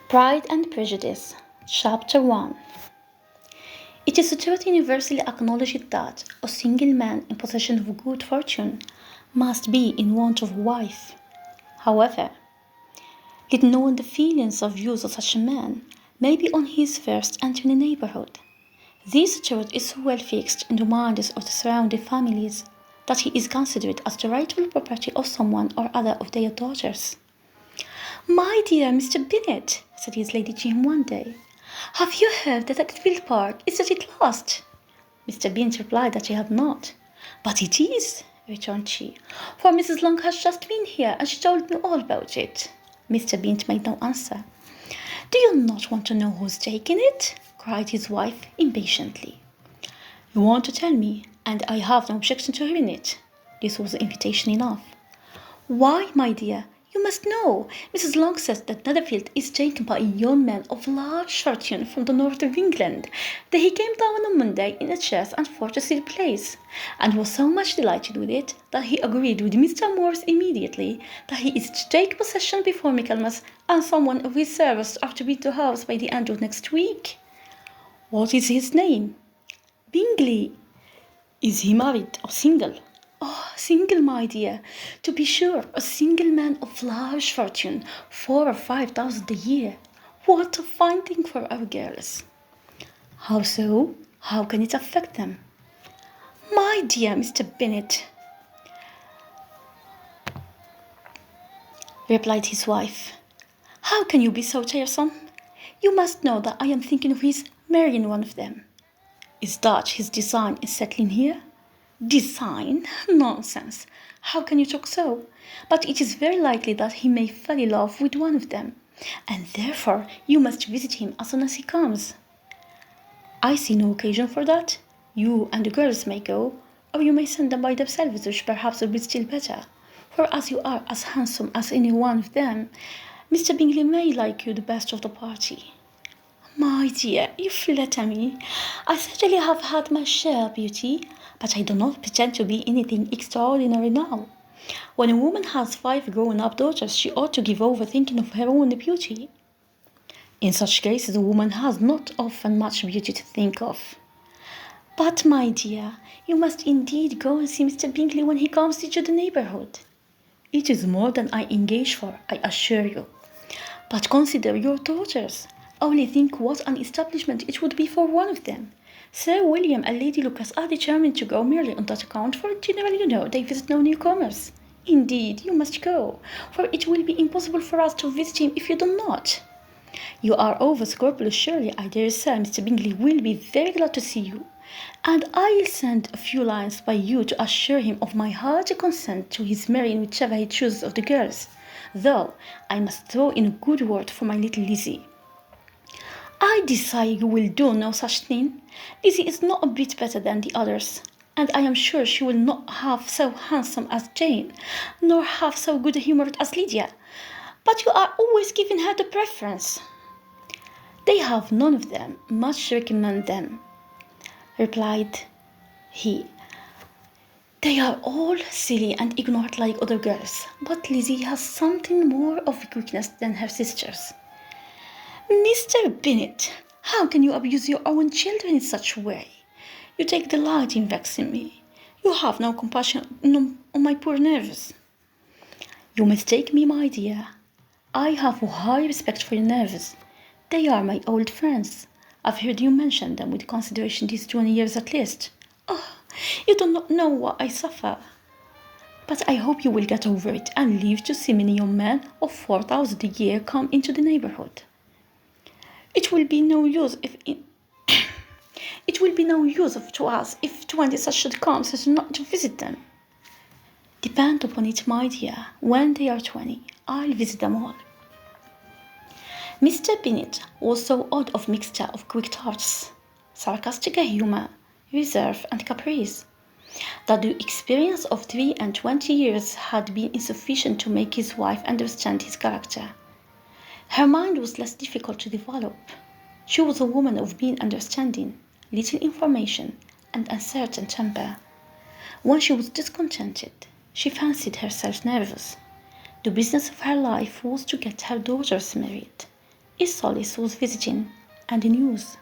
Pride and Prejudice, Chapter 1. It is a truth universally acknowledged that a single man in possession of good fortune must be in want of a wife. However, let known the feelings of views of such a man may be on his first entry in the neighborhood. This truth is so well fixed in the minds of the surrounding families that he is considered as the rightful property of someone or other of their daughters. "My dear Mr. Bennet," said his Lady Jane one day, "have you heard that Hatfield Park is at it last?" Mr. Bennet replied that he had not. "But it is," returned she, "for Mrs. Long has just been here and she told me all about it." Mr. Bennet made no answer. "Do you not want to know who's taken it?" cried his wife impatiently. "You want to tell me, and I have no objection to hearing it." This was invitation enough. "Why, my dear, you must know. Mrs. Long says that Netherfield is taken by a young man of large fortune from the north of England, that he came down on Monday in a chaise and four to see the place, and was so much delighted with it that he agreed with Mr. Morse immediately that he is to take possession before Michaelmas, and someone of his servants are to be at the house by the end of next week." "What is his name?" "Bingley." "Is he married or single?" "Oh, single, my dear. To be sure, a single man of large fortune, 4,000 or 5,000 a year. What a fine thing for our girls!" "How so? How can it affect them?" "My dear Mr. Bennet," replied his wife, "how can you be so tiresome? You must know that I am thinking of his marrying one of them." "Is that his design in settling here?" "Design? Nonsense! How can you talk so? But it is very likely that he may fall in love with one of them, and therefore you must visit him as soon as he comes." "I see no occasion for that. You and the girls may go, or you may send them by themselves, which perhaps will be still better, for as you are as handsome as any one of them, Mr. Bingley may like you the best of the party." "My dear, you flatter me. I certainly have had my share of beauty, but I do not pretend to be anything extraordinary now. When a woman has 5 grown-up daughters, she ought to give over thinking of her own beauty. In such cases, a woman has not often much beauty to think of." "But, my dear, you must indeed go and see Mr. Bingley when he comes into the neighborhood." "It is more than I engage for, I assure you." "But consider your daughters. Only think what an establishment it would be for one of them. Sir William and Lady Lucas are determined to go merely on that account, for generally, you know, they visit no newcomers. Indeed, you must go, for it will be impossible for us to visit him if you do not. You are over scrupulous, surely. I dare say Mr. Bingley will be very glad to see you, and I'll send a few lines by you to assure him of my hearty consent to his marrying whichever he chooses of the girls, though I must throw in a good word for my little Lizzie." "I desire you will do no such thing. Lizzie is not a bit better than the others, and I am sure she will not half so handsome as Jane, nor half so good-humoured as Lydia. But you are always giving her the preference." "They have none of them much to recommend them," replied he. "They are all silly and ignorant like other girls, but Lizzie has something more of quickness than her sisters." "Mr. Bennet, how can you abuse your own children in such a way? You take delight in vexing me. You have no compassion on my poor nerves." "You mistake me, my dear. I have a high respect for your nerves. They are my old friends. I've heard you mention them with consideration these 20 years at least. Oh, you do not know what I suffer. But I hope you will get over it and live to see many young men of 4,000 a year come into the neighborhood. It will be no use to us if 20 such should come as not to visit them." "Depend upon it, my dear, when they are 20, I'll visit them all." Mr. Bennet was so odd of mixture of quick thoughts, sarcastic humour, reserve, and caprice, that the experience of 23 years had been insufficient to make his wife understand his character. Her mind was less difficult to develop. She was a woman of mean understanding, little information, and uncertain temper. When she was discontented, she fancied herself nervous. The business of her life was to get her daughters married. His solace was visiting and the news.